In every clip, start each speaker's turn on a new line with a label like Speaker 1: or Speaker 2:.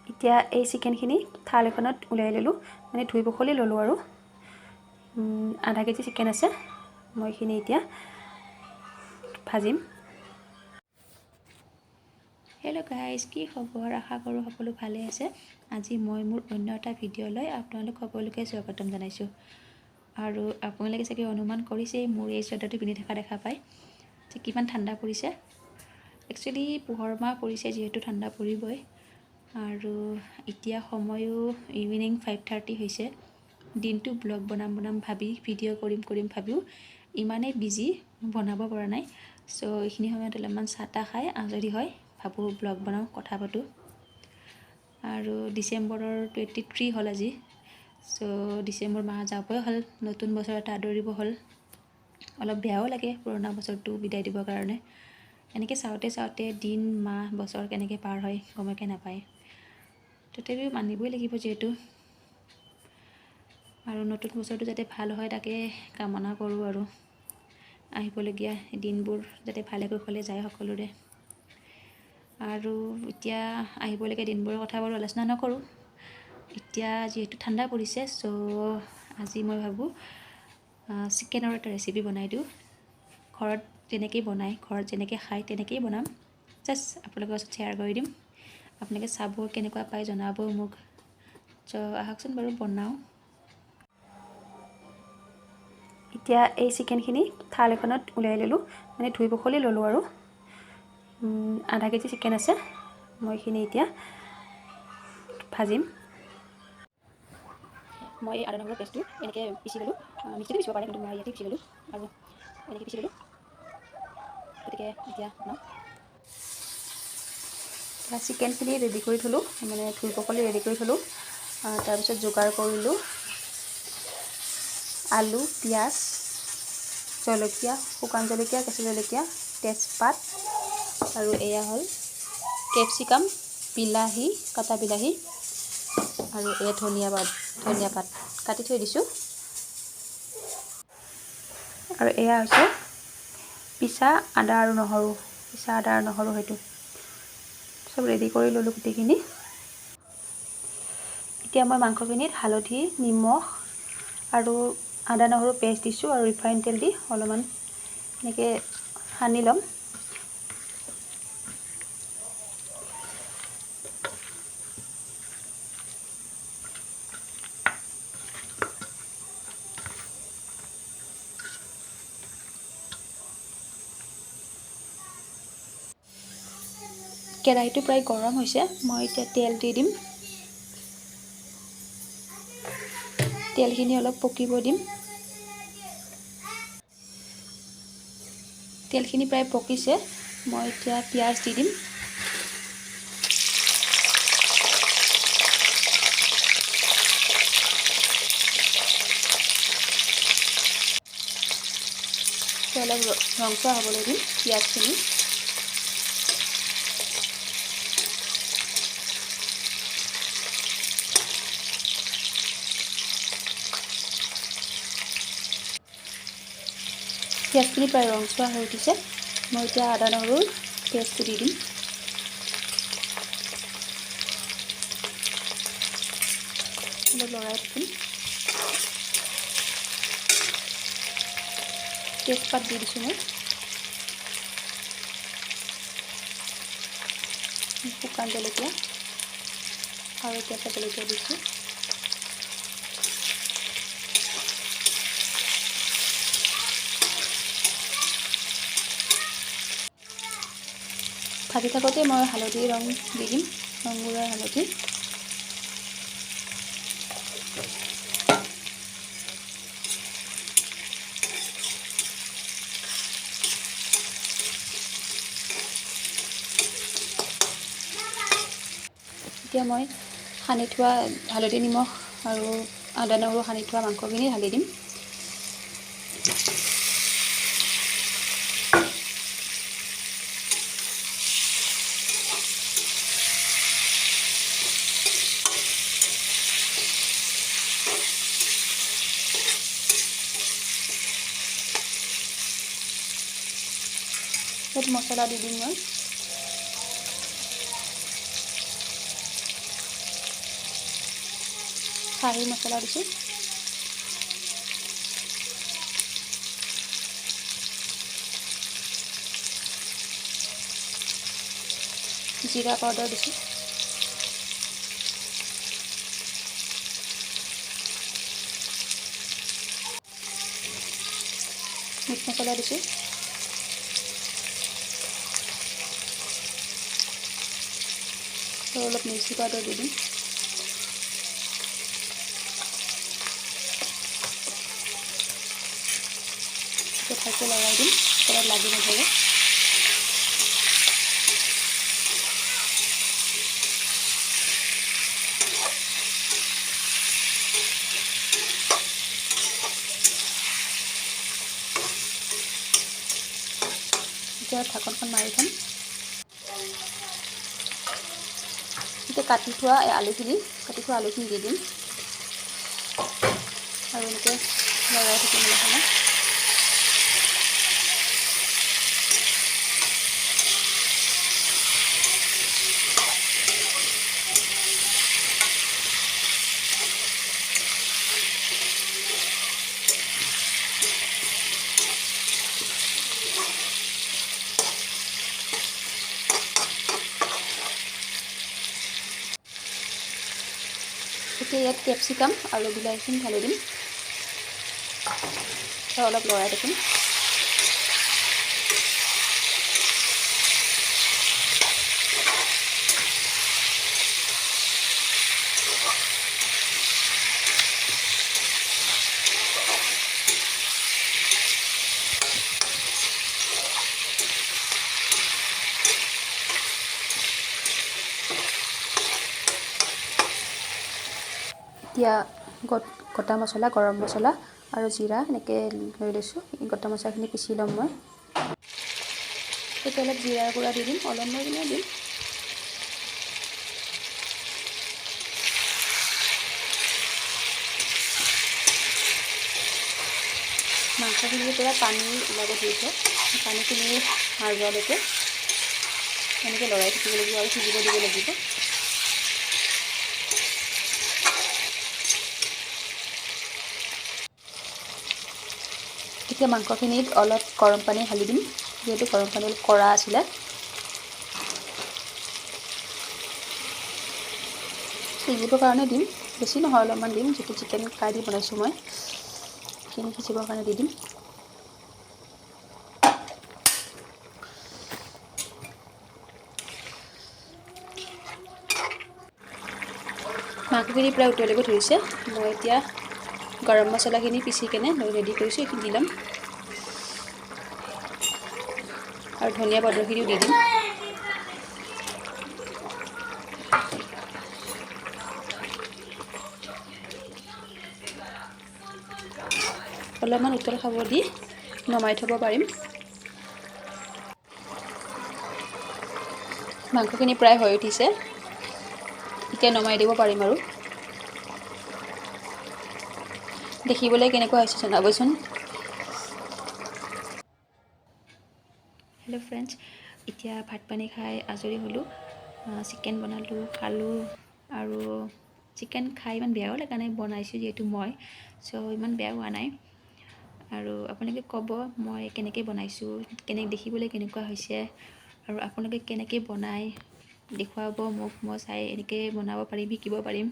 Speaker 1: এতিয়া এই চিকেনখিনি থাল এখনত উলাই ললোঁ, মানে ধুই পখলি ললোঁ আৰু আধা কেজি চিকেন আছে। মই এইখিনি এতিয়া ভাজিম। হেল্ল' গাইজ, কি খবৰ? আশা কৰোঁ সকলো ভালে আছে। আজি মই মোৰ অন্য এটা ভিডিঅ'লৈ আপোনালোক সকলোকে স্বাগতম জনাইছোঁ। আৰু আপোনালোকে চাগে অনুমান কৰিছেই মোৰ এই চুৱেটাৰটো পিন্ধি থকা দেখা পায় যে কিমান ঠাণ্ডা পৰিছে। একচুৱেলি পোহৰ মাহ পৰিছে যিহেতু ঠাণ্ডা পৰিবই। আৰু এতিয়া সময়ো ইভিনিং 5:30 হৈছে। দিনটো ব্লগ বনাম ভাবি ভিডিঅ' কৰিম ভাবিও ইমানেই বিজি বনাব পৰা নাই। চ' এইখিনি সময়ত অলপমান চাহ তাহ খাই আজৰি হয় ভাবোঁ ব্লগ বনাওঁ, কথা পাতোঁ। আৰু ডিচেম্বৰৰ 23 হ'ল আজি। চ' ডিচেম্বৰ মাহ যাবই হ'ল, নতুন বছৰ এটা আদৰিব হ'ল। অলপ বেয়াও লাগে পুৰণা বছৰটো বিদায় দিবৰ কাৰণে। এনেকৈ চাওঁতে দিন মাহ বছৰ কেনেকৈ পাৰ হয় গমকে নাপায়। তথাপিও মানিবই লাগিব যিহেতু। আৰু নতুন বছৰটো যাতে ভাল হয় তাকে কামনা কৰোঁ। আৰু আহিবলগীয়া দিনবোৰ যাতে ভালে কুশলে যায় সকলোৰে। আৰু এতিয়া আহিবলগীয়া দিনবোৰৰ কথা বাৰু আলোচনা নকৰোঁ। এতিয়া যিহেতু ঠাণ্ডা পৰিছে, চ' আজি মই ভাবোঁ চিকেনৰ এটা ৰেচিপি বনাই দিওঁ। ঘৰত যেনেকৈ খায় তেনেকেই বনাম। জাষ্ট আপোনালোকৰ ওচৰত শ্বেয়াৰ কৰি দিম। আপোনালোকে চাব, কেনেকুৱা পায় জনাব মোক। চ' আহকচোন বাৰু বনাওঁ। এতিয়া এই চিকেনখিনি থাল এখনত উলাই ললোঁ, মানে ধুই পখলি ললোঁ আৰু আধা কেজি চিকেন আছে। মই এইখিনি এতিয়া ভাজিম। মই এই আদা নহৰু পেষ্টটো এনেকৈ পিচি ল'লোঁ। মিক্সিতো পিচিব পাৰে, কিন্তু মই ইয়াতে পিচি ল'লোঁ আৰু এনেকৈ পিচি ল'লোঁ। গতিকে এতিয়া বনাওঁ। চিকেনখিনি ৰেডি কৰি থলোঁ, মানে ধুই পখলি ৰেডি কৰি থলোঁ। তাৰপিছত যোগাৰ কৰিলোঁ আলু, পিঁয়াজ, জলকীয়া, শুকান জলকীয়া, কেঁচা জলকীয়া, তেজপাত, আৰু এয়া হ'ল কেপচিকাম, বিলাহী, কাটা বিলাহী, আৰু এয়া ধনিয়া পাত কাটি থৈ দিছোঁ। আৰু এয়া হৈছে পিচা আদা আৰু নহৰু সেইটো চব ৰেডি কৰি ল'লোঁ গোটেইখিনি। এতিয়া মই মাংসখিনিত হালধি, নিমখ আৰু আদা নহৰু পেষ্ট দিছোঁ, আৰু ৰিফাইন তেল দি অলপমান এনেকৈ সানি ল'ম। কেৰাহীটো প্ৰায় গৰম হৈছে। মই এতিয়া তেল দি দিম। তেলখিনি অলপ পকিব দিম। তেলখিনি প্ৰায় পকিছে। মই এতিয়া পিঁয়াজ দি দিম। অলপ ৰংচোৱা হ'বলৈ দিম পিঁয়াজখিনি। পিঁয়াজখিনি প্ৰায় ৰংচোৱা হৈ উঠিছে। মই এতিয়া আদা নহৰুৰ পেষ্টটো দি দিম। অলপ লৰাই থাকিম। তেজপাত দি দিছোঁ মই। শুকান জলকীয়া আৰু কেঁচা জলকীয়া দিছোঁ। ভাজি থাকোঁতে মই হালধি ৰং দি দিম, ৰংগুড়া হালধি। এতিয়া মই সানি থোৱা হালধি, নিমখ আৰু আদা নহৰু সানি থোৱা মাংসখিনি ঢালি দিম। মছলা দি দিম মই। কাঢ়ি মছলা দিছোঁ, জিৰা পাউডাৰ দিছোঁ, মিট মছলা দিছোঁ, আৰু অলপ মিৰ্চি পাউডাৰ দি দিম। ভালকৈ লৰাই দিম, তলত লাগি নধৰে। এতিয়া ঢাকনখন মাৰি থ'ম। এতিয়া কাটি থোৱা আলুখিনি দি দিম আৰু এনেকৈ লৰাই থাকিম অলপ সময়। এতিয়া ইয়াত কেপচিকাম আৰু বিলাহীখিনি ঢালি দিম আৰু অলপ লৰাই থাকিম। এতিয়া গোটা মছলা, গৰম মছলা আৰু জিৰা এনেকৈ লৈ লৈছোঁ। গোটা মছলাখিনি পিচি ল'ম মই। এতিয়া অলপ জিৰাৰ গুড়া দি দিম, অলপমান দিম। মাংসখিনিৰ পৰা পানী ওলাব ধৰিছে, পানীখিনি মাৰ যোৱালৈকে এনেকৈ লৰাই থাকিব লাগিব আৰু সিজিব দিব লাগিব। এতিয়া মাংসখিনিত অলপ গৰম পানী ঢালি দিম, যিহেতু গৰম পানী অলপ কৰা আছিলে। সিজিবৰ কাৰণে দিম, বেছি নহয় অলপমান দিম, যিটো চিকেন ফ্ৰাই দি বনাইছোঁ মই, সেইখিনি সিজিবৰ কাৰণে দি দিম। মাংসখিনি প্ৰায় উতলিব ধৰিছে। মই এতিয়া গৰম মছলাখিনি পিচি কেনে ৰেডি কৰিছোঁ, এইখিনি দি ল'ম আৰু ধনিয়া পাউডাৰখিনিও দি দিম। অলপমান উতল খাব দি নমাই থ'ব পাৰিম। মাংসখিনি প্ৰায় হৈ উঠিছে, এতিয়া নমাই দিব পাৰিম আৰু। দেখিবলৈ কেনেকুৱা হৈছে জনাবচোন। হেল্ল' ফ্ৰেণ্ডছ, এতিয়া ভাত পানী খাই আজৰি হ'লোঁ। চিকেন বনালোঁ, খালোঁ আৰু চিকেন খাই ইমান বেয়াও লগা নাই, বনাইছোঁ যিহেতু মই, চ' ইমান বেয়া হোৱা নাই। আৰু আপোনালোকে ক'ব মই কেনেকৈ বনাইছোঁ, দেখিবলৈ কেনেকুৱা হৈছে, আৰু আপোনালোকে কেনেকৈ বনায় দেখুৱাব মোক, মই চাই এনেকৈ বনাব পাৰিম, শিকিব পাৰিম।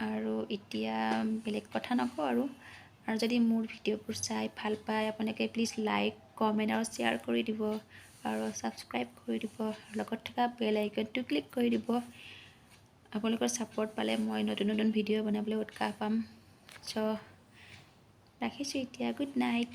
Speaker 1: আৰু এতিয়া বেলেগ কথা নকওঁ আৰু যদি মোৰ ভিডিঅ'বোৰ চাই ভাল পায় আপোনালোকে প্লিজ লাইক, কমেণ্ট আৰু শ্বেয়াৰ কৰি দিব আৰু ছাবস্ক্ৰাইব কৰি দিব, লগত থকা বেল আইকনটো ক্লিক কৰি দিব। আপোনালোকৰ ছাপোৰ্ট পালে মই নতুন নতুন ভিডিঅ' বনাবলৈ উৎসাহ পাম। চ' ৰাখিছোঁ এতিয়া, গুড নাইট।